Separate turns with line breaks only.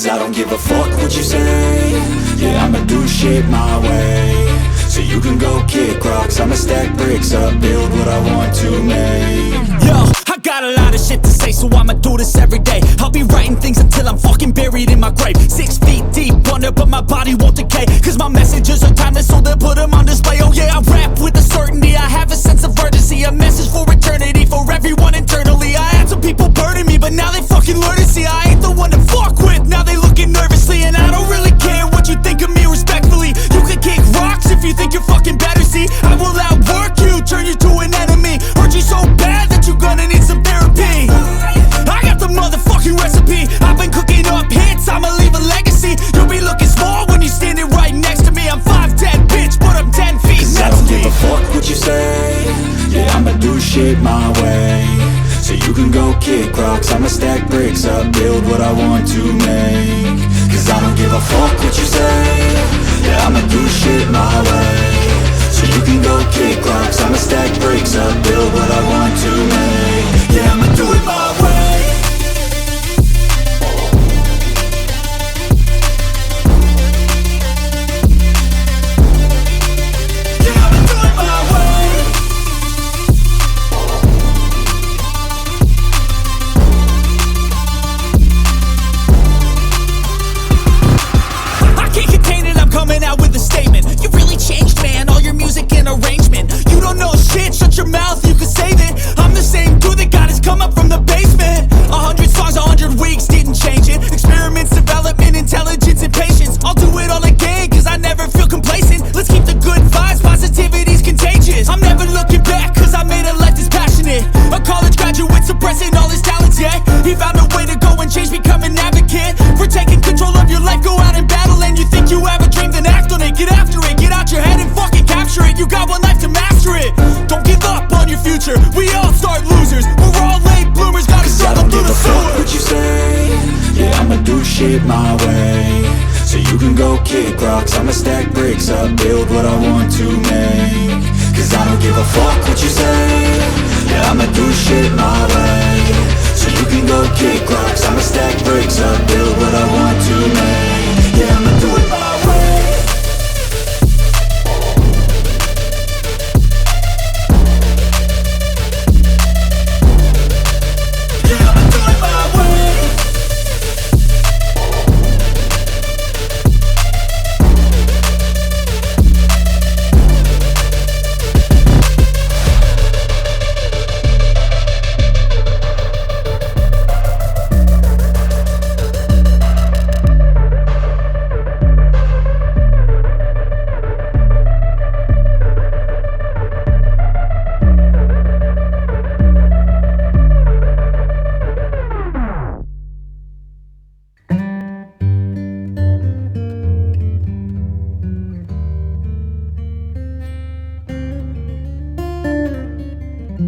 Cause I don't give a fuck what you say. Yeah, I'ma do shit my way. So you can go kick rocks, I'ma stack bricks up, build what I want to make.
Yo, I got a lot of shit to say, so I'ma do this every day. I'll be writing things until I'm fucking buried in my grave. 6 feet deep under, but my body won't decay. Cause my messages are timeless, so they'll put them on display. Oh yeah, I rap with a certainty, I have a sense of urgency. A message for eternity, for everyone internally. I had some people burning me, but now they fucking learn to see I ain't the one to fuck with, now they looking nervously. And I don't really care what you think of me, respectfully. You can kick rocks if you think you're fucking better, see. I will outwork you, turn you to an enemy. Hurt you so bad that you're gonna need some therapy. I got the motherfucking recipe, I've been cooking up hits, I'ma leave a legacy. You'll be looking small when you're standing right next to me. I'm 5'10", bitch, but I'm 10 feet
Cause
next
I don't
to me.
give a fuck what you say. Yeah, I'ma do shit my way. So you can go kick rocks, I'ma stack bricks up, build what I want to make. Cause I don't give a fuck what you say. Yeah, I'ma do shit my way. So you can go kick rocks, I'ma stack bricks up, build what I want to make. Yeah, I'ma do it my way.
Coming out with a statement. You really changed, man, all your music and arrangement. You don't know shit, shut your mouth, you can save it. I'm the same dude that got his come up from the basement. 100 songs, 100 weeks, didn't change it. Experiments, development, intelligence, and patience. I'll do it all again, cause I never feel complacent. Let's keep the good vibes, positivity's contagious. I'm never looking back, cause I made a life that's passionate. A college graduate suppressing all his talents, yeah. He found a way to go and change, become an advocate. For taking control of your life, go out and battle. And you think you have a dream, then act on it. Get after it, get out your head and fucking capture it. You got one life to master it. Don't give up on your future, we all start losers. We're all late bloomers, gotta struggle through the sewer.
What you say? Yeah, I'ma do shit my way. So you can go kick rocks, I'ma stack bricks up, build what I want to make. Cause I don't give a fuck what you say. Yeah, I'ma do shit my